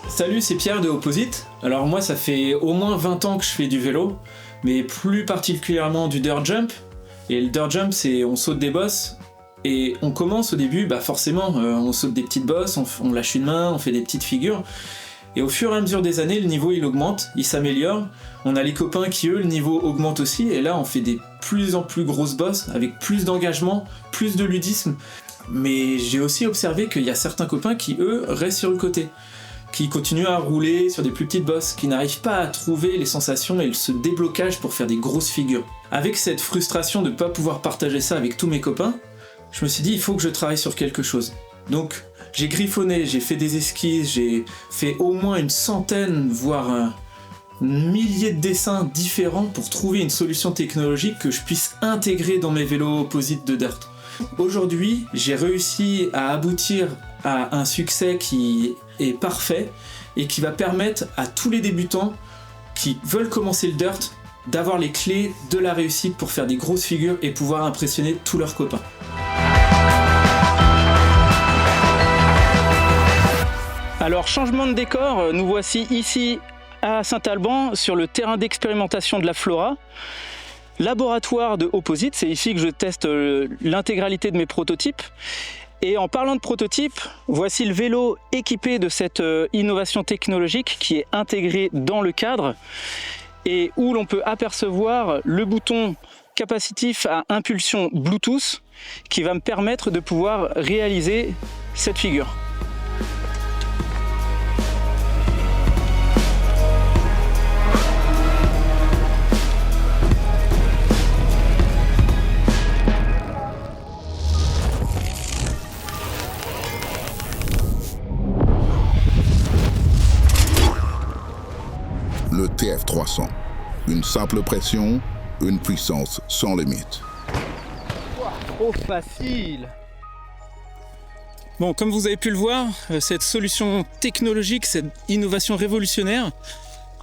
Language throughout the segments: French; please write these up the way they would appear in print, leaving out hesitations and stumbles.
Salut, c'est Pierre de Opposite. Alors moi, ça fait au moins 20 ans que je fais du vélo, mais plus particulièrement du dirt jump. Et le dirt jump, c'est on saute des bosses, et on commence au début, forcément, on saute des petites bosses, on lâche une main, on fait des petites figures. Et au fur et à mesure des années, le niveau il augmente, il s'améliore. On a les copains qui, eux, le niveau augmente aussi, et là on fait des plus en plus grosses bosses, avec plus d'engagement, plus de ludisme. Mais j'ai aussi observé qu'il y a certains copains qui, eux, restent sur le côté, qui continuent à rouler sur des plus petites bosses, qui n'arrivent pas à trouver les sensations et ce déblocage pour faire des grosses figures. Avec cette frustration de ne pas pouvoir partager ça avec tous mes copains, je me suis dit il faut que je travaille sur quelque chose. Donc j'ai griffonné, j'ai fait des esquisses, j'ai fait au moins une centaine, voire un millier de dessins différents pour trouver une solution technologique que je puisse intégrer dans mes vélos Opposite de dirt. Aujourd'hui, j'ai réussi à aboutir à un succès qui est parfait et qui va permettre à tous les débutants qui veulent commencer le dirt d'avoir les clés de la réussite pour faire des grosses figures et pouvoir impressionner tous leurs copains. Alors, changement de décor, nous voici ici à Saint-Alban sur le terrain d'expérimentation de la Flora. Laboratoire de Opposite, c'est ici que je teste l'intégralité de mes prototypes. Et en parlant de prototypes, voici le vélo équipé de cette innovation technologique qui est intégrée dans le cadre et où l'on peut apercevoir le bouton capacitif à impulsion Bluetooth qui va me permettre de pouvoir réaliser cette figure. Le TF300, une simple pression, une puissance sans limite. Trop facile! Bon, comme vous avez pu le voir, cette solution technologique, cette innovation révolutionnaire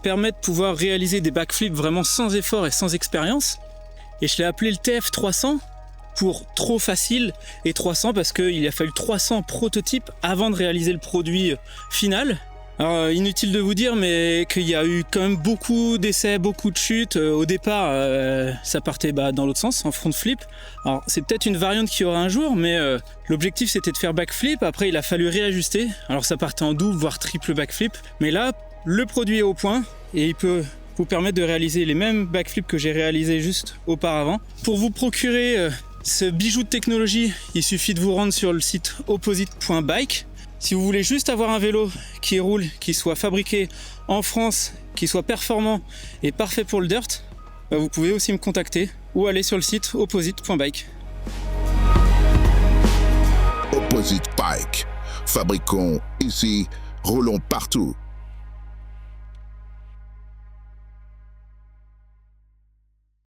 permet de pouvoir réaliser des backflips vraiment sans effort et sans expérience. Et je l'ai appelé le TF300 pour trop facile et 300 parce qu'il a fallu 300 prototypes avant de réaliser le produit final. Alors, inutile de vous dire, mais qu'il y a eu quand même beaucoup d'essais, beaucoup de chutes. Au départ, ça partait dans l'autre sens, en front flip. Alors, c'est peut-être une variante qu'il y aura un jour, mais l'objectif c'était de faire backflip. Après, il a fallu réajuster. Alors, ça partait en double, voire triple backflip. Mais là, le produit est au point et il peut vous permettre de réaliser les mêmes backflips que j'ai réalisés juste auparavant. Pour vous procurer ce bijou de technologie, il suffit de vous rendre sur le site opposite.bike. Si vous voulez juste avoir un vélo qui roule, qui soit fabriqué en France, qui soit performant et parfait pour le dirt, vous pouvez aussi me contacter ou aller sur le site opposite.bike. Opposite Bike. Fabriquons ici, roulons partout.